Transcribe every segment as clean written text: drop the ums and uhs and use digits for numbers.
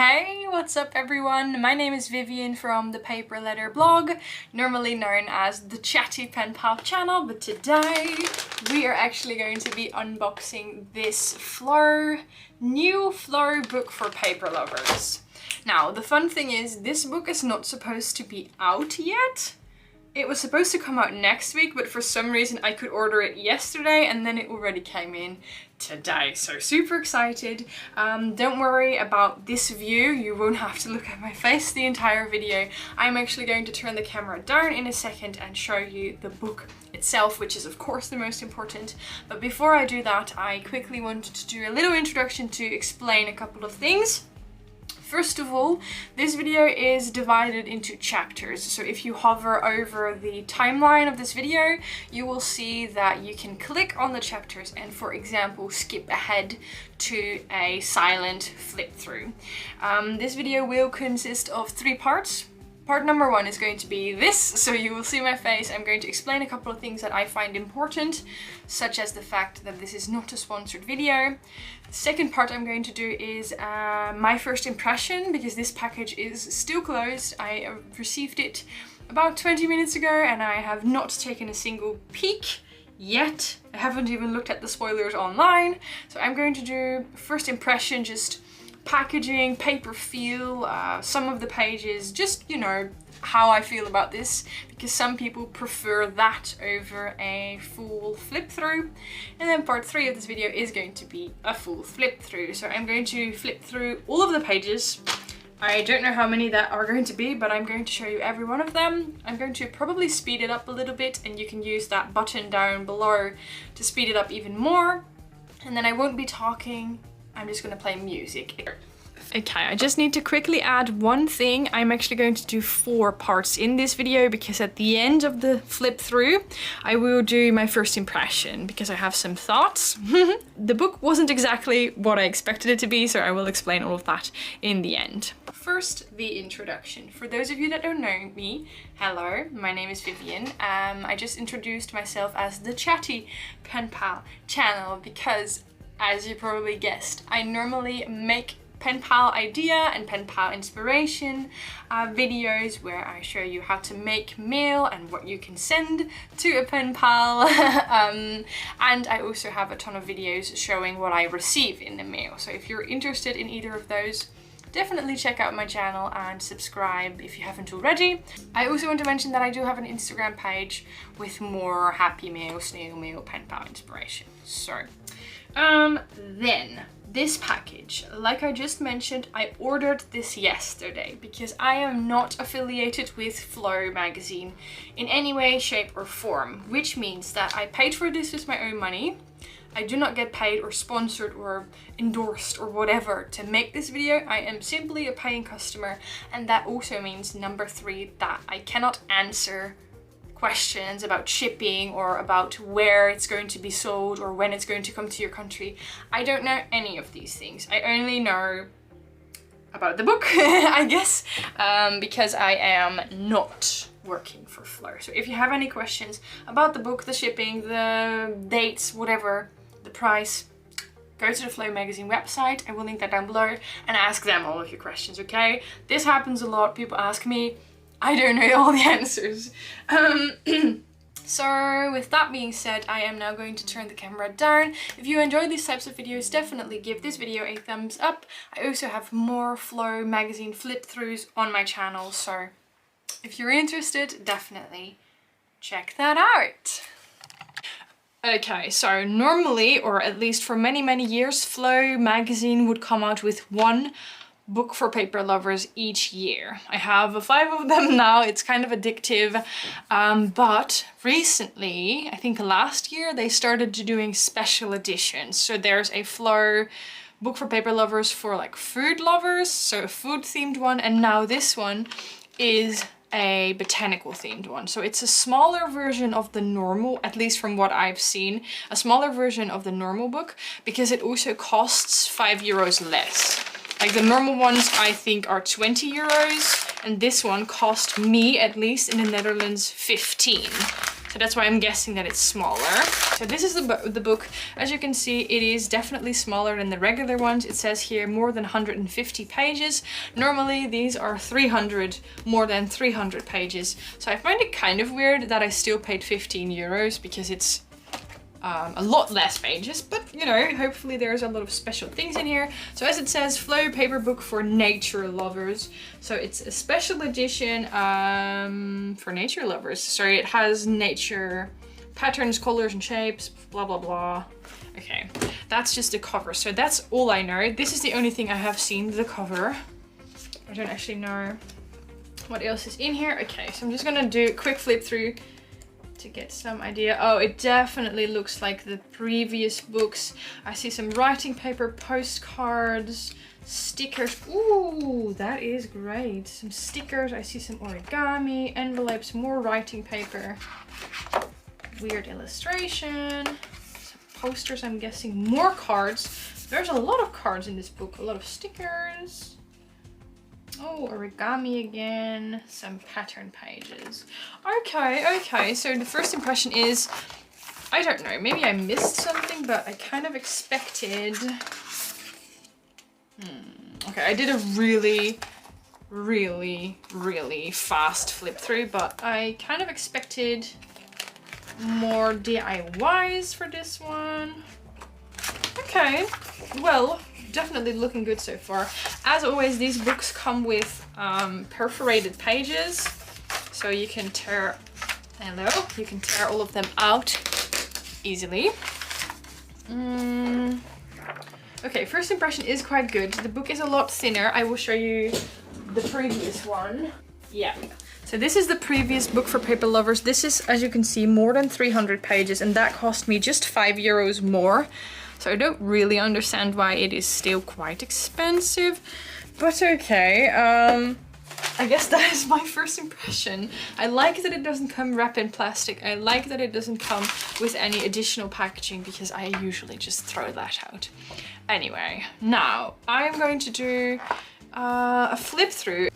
Hey, what's up everyone? My name is Vivian from ThePaperLetterBlog, normally known as the Chatty Pen Pal channel, but today we are actually going to be unboxing this new flow book for paper lovers. Now, the fun thing is this book is not supposed to be out yet. It was supposed to come out next week, but for some reason I could order it yesterday and then it already came in today. So super excited. Don't worry about this view. You won't have to look at my face the entire video. I'm actually going to turn the camera down in a second and show you the book itself, which is of course the most important. But before I do that, I quickly wanted to do a little introduction to explain a couple of things. First of all, this video is divided into chapters. So if you hover over the timeline of this video, you will see that you can click on the chapters and, for example, skip ahead to a silent flip through. This video will consist of 3 parts. Part number 1 is going to be this, so you will see my face. I'm going to explain a couple of things that I find important, such as the fact that this is not a sponsored video. The second part I'm going to do is my first impression, because this package is still closed. I received it about 20 minutes ago and I have not taken a single peek yet. I haven't even looked at the spoilers online. So I'm going to do first impression, just packaging, paper feel, some of the pages, just, you know, how I feel about this, because some people prefer that over a full flip through. And then part 3 of this video is going to be a full flip through. So I'm going to flip through all of the pages. I don't know how many that are going to be, but I'm going to show you every one of them. I'm going to probably speed it up a little bit, and you can use that button down below to speed it up even more. And then I won't be talking. I'm just going to play music. Okay, I just need to quickly add one thing. I'm actually going to do 4 parts in this video, because at the end of the flip through, I will do my first impression, because I have some thoughts. The book wasn't exactly what I expected it to be, so I will explain all of that in the end. First, the introduction. For those of you that don't know me, hello, my name is Vivian. I just introduced myself as the Chatty Pen Pal channel, because as you probably guessed, I normally make pen pal idea and pen pal inspiration videos where I show you how to make mail and what you can send to a pen pal. And I also have a ton of videos showing what I receive in the mail. So if you're interested in either of those, definitely check out my channel and subscribe if you haven't already. I also want to mention that I do have an Instagram page with more happy mail, snail mail, pen pal inspiration. So then this package, like I just mentioned, I ordered this yesterday because I am not affiliated with Flow magazine in any way, shape or form, which means that I paid for this with my own money. I do not get paid or sponsored or endorsed or whatever to make this video. I am simply a paying customer, and that also means number 3, that I cannot answer questions about shipping or about where it's going to be sold or when it's going to come to your country. I don't know any of these things. I only know about the book, I guess, because I am not working for Flow. So if you have any questions about the book, the shipping, the dates, whatever, the price, go to the Flow magazine website. I will link that down below and ask them all of your questions, okay? This happens a lot. People ask me, I don't know all the answers. So with that being said, I am now going to turn the camera down. If you enjoy these types of videos, definitely give this video a thumbs up. I also have more Flow magazine flip throughs on my channel, so if you're interested, definitely check that out. Okay, so normally, or at least for many years, Flow magazine would come out with 1 book for paper lovers each year. I have 5 of them now. It's kind of addictive, but recently, I think last year, they started doing special editions. So there's a Flow book for paper lovers for like food lovers, so a food themed one, and now this one is a botanical themed one. So it's a smaller version of the normal, at least from what I've seen, a smaller version of the normal book, because it also costs €5 less. Like the normal ones I think are 20 euros, and this one cost me, at least in the Netherlands, 15. So that's why I'm guessing that it's smaller. So this is the book. As you can see, it is definitely smaller than the regular ones. It says here more than 150 pages. Normally these are more than 300 pages. So I find it kind of weird that I still paid 15 euros because it's a lot less pages, but you know, hopefully there's a lot of special things in here. So as it says, flow paper book for nature lovers. So it's a special edition for nature lovers. So it has nature patterns, colors and shapes, blah blah blah. Okay, that's just the cover. So that's all I know. This is the only thing I have seen, the cover. I don't actually know what else is in here. Okay, so I'm just gonna do a quick flip through to get some idea. Oh, it definitely looks like the previous books. I see some writing paper, postcards, stickers. Ooh, that is great. Some stickers. I see some origami, envelopes, more writing paper. Weird illustration. Some posters, I'm guessing. More cards. There's a lot of cards in this book. A lot of stickers. Oh, origami again, some pattern pages. Okay, so the first impression is, I don't know, maybe I missed something, but I kind of expected... Okay, I did a really fast flip through, but I kind of expected more DIYs for this one. Okay, well, definitely looking good so far. As always, these books come with perforated pages, so you can tear all of them out easily. Okay, first impression is quite good. The book is a lot thinner. I will show you the previous one. Yeah. So this is the previous book for paper lovers. This is, as you can see, more than 300 pages, and that cost me just 5 euros more. So I don't really understand why it is still quite expensive, but okay. I guess that is my first impression. I like that it doesn't come wrapped in plastic. I like that it doesn't come with any additional packaging because I usually just throw that out. Anyway, now I'm going to do a flip through.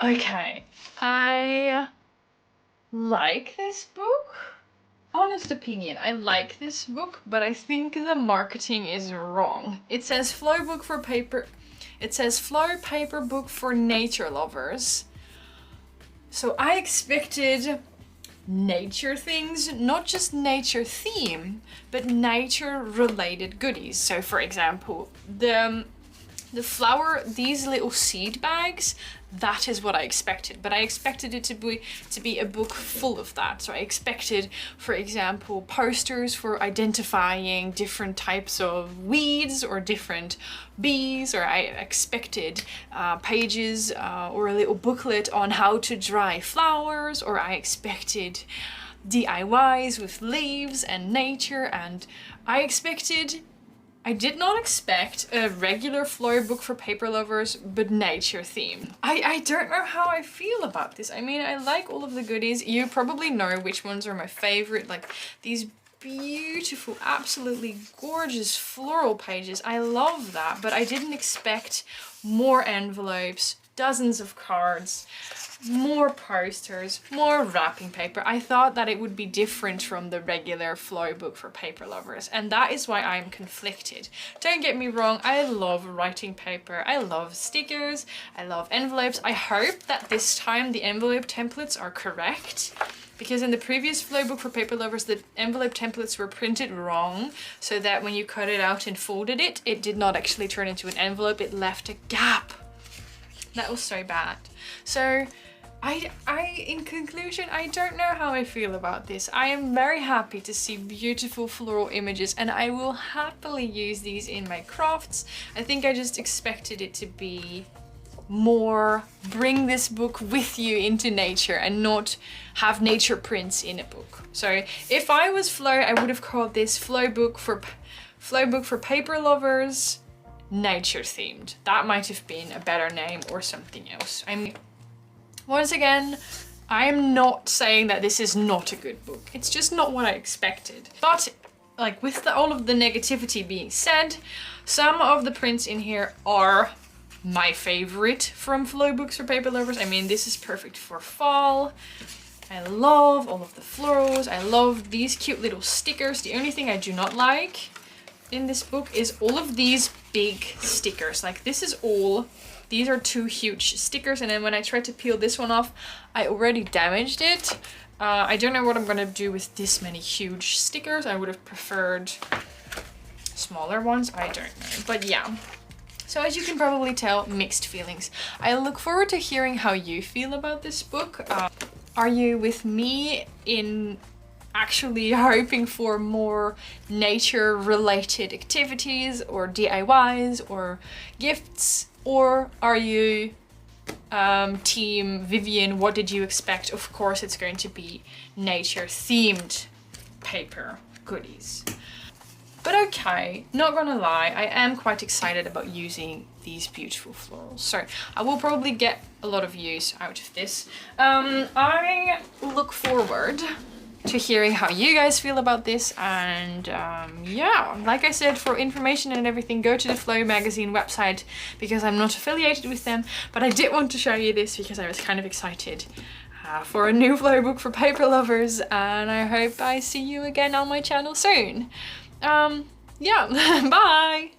Okay, I like this book. Honest opinion, I like this book, but I think the marketing is wrong. It says flow paper book for nature lovers. So I expected nature things, not just nature theme, but nature related goodies. So for example, these little seed bags, that is what I expected, but I expected it to be a book full of that. So I expected, for example, posters for identifying different types of weeds or different bees, or I expected pages or a little booklet on how to dry flowers, or I expected DIYs with leaves and nature, and I did not expect a regular flow book for paper lovers, but nature theme. I don't know how I feel about this. I mean, I like all of the goodies. You probably know which ones are my favorite, like these beautiful, absolutely gorgeous floral pages. I love that, but I didn't expect more envelopes, dozens of cards, more posters, more wrapping paper. I thought that it would be different from the regular flow book for paper lovers, and that is why I'm conflicted. Don't get me wrong, I love writing paper, I love stickers, I love envelopes. I hope that this time the envelope templates are correct, because in the previous flow book for paper lovers, the envelope templates were printed wrong, so that when you cut it out and folded it, it did not actually turn into an envelope, it left a gap. That was so bad. So in conclusion, I don't know how I feel about this. I am very happy to see beautiful floral images, and I will happily use these in my crafts. I think I just expected it to be more bring this book with you into nature and not have nature prints in a book. So if I was Flow, I would have called this flow book for paper lovers, nature themed. That might have been a better name, or something else. Once again, I am not saying that this is not a good book. It's just not what I expected. But like with all of the negativity being said, some of the prints in here are my favorite from flow books for paper lovers. I mean, this is perfect for fall. I love all of the florals. I love these cute little stickers. The only thing I do not like in this book is all of these big stickers. Like these are two huge stickers, and then when I tried to peel this one off, I already damaged it. I don't know what I'm gonna do with this many huge stickers. I would have preferred smaller ones. I don't know, but yeah. So as you can probably tell, mixed feelings. I look forward to hearing how you feel about this book. Are you with me in actually hoping for more nature related activities or DIYs or gifts? Or are you team Vivian, what did you expect? Of course it's going to be nature themed paper goodies. But okay, not gonna lie, I am quite excited about using these beautiful florals. So I will probably get a lot of use out of this. I look forward to hearing how you guys feel about this, and yeah, like I said, for information and everything, go to the Flow magazine website, because I'm not affiliated with them, but I did want to show you this because I was kind of excited for a new flow book for paper lovers, and I hope I see you again on my channel soon. Yeah, bye!